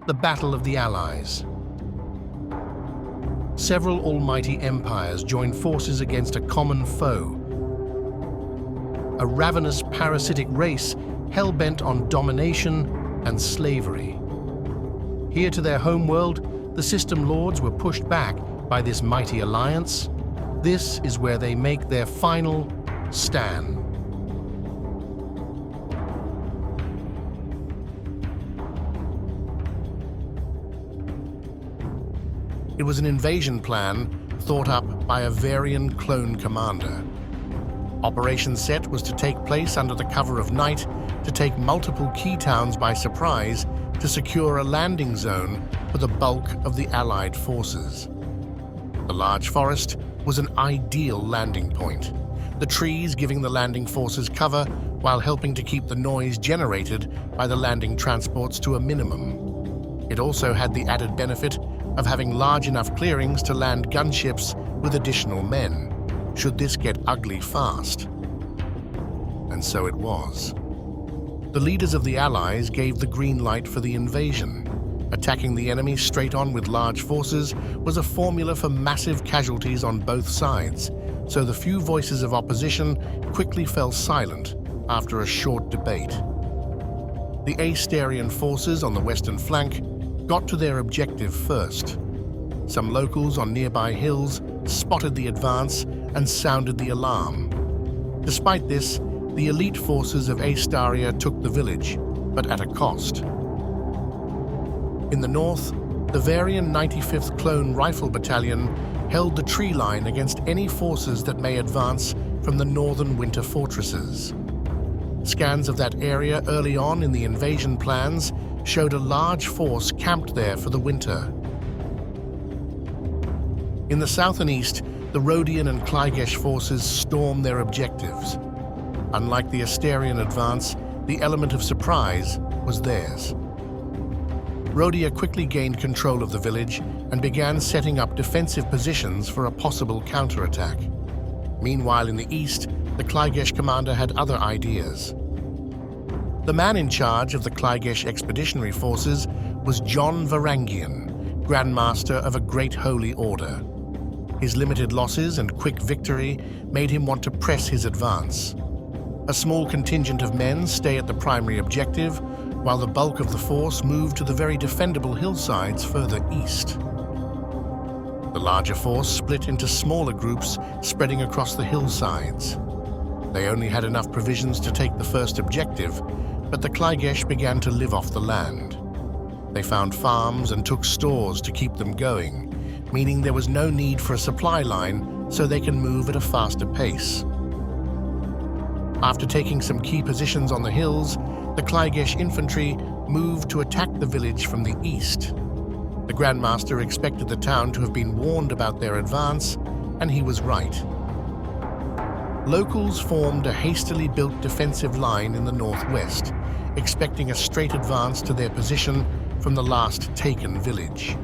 the Battle of the Allies. Several almighty empires joined forces against a common foe, a ravenous parasitic race hell-bent on domination and slavery. Here to their homeworld, the System Lords were pushed back by this mighty alliance. This is where they make their final stand. It was an invasion plan thought up by a Varian clone commander. Operation Set was to take place under the cover of night to take multiple key towns by surprise to secure a landing zone for the bulk of the Allied forces. The large forest was an ideal landing point, the trees giving the landing forces cover while helping to keep the noise generated by the landing transports to a minimum. It also had the added benefit of having large enough clearings to land gunships with additional men, should this get ugly fast. And so it was. The leaders of the Allies gave the green light for the invasion. Attacking the enemy straight on with large forces was a formula for massive casualties on both sides, so the few voices of opposition quickly fell silent after a short debate. The Astarian forces on the western flank got to their objective first. Some locals on nearby hills spotted the advance and sounded the alarm. Despite this, the elite forces of Astaria took the village, but at a cost. In the north, the Varian 95th Clone Rifle Battalion held the tree line against any forces that may advance from the northern winter fortresses. Scans of that area early on in the invasion plans showed a large force camped there for the winter. In the south and east, the Rhodian and Klygesh forces stormed their objectives. Unlike the Astarian advance, the element of surprise was theirs. Rhodia quickly gained control of the village and began setting up defensive positions for a possible counterattack. Meanwhile, in the east, the Klygesh commander had other ideas. The man in charge of the Klygesh expeditionary forces was John Varangian, Grand Master of a great holy order. His limited losses and quick victory made him want to press his advance. A small contingent of men stay at the primary objective, while the bulk of the force moved to the very defendable hillsides further east. The larger force split into smaller groups spreading across the hillsides. They only had enough provisions to take the first objective, but the Klygesh began to live off the land. They found farms and took stores to keep them going, meaning there was no need for a supply line so they can move at a faster pace. After taking some key positions on the hills, the Klygesh infantry moved to attack the village from the east. The Grand Master expected the town to have been warned about their advance, and he was right. Locals formed a hastily built defensive line in the northwest, expecting a straight advance to their position from the last taken village.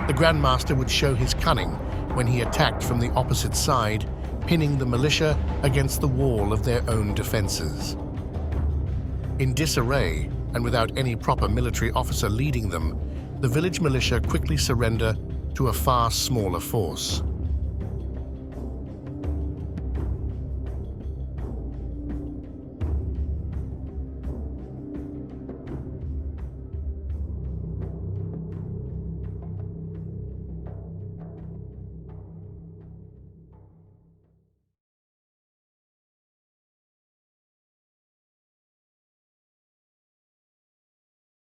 The Grand Master would show his cunning when he attacked from the opposite side, pinning the militia against the wall of their own defenses. In disarray, and without any proper military officer leading them, the village militia quickly surrender to a far smaller force.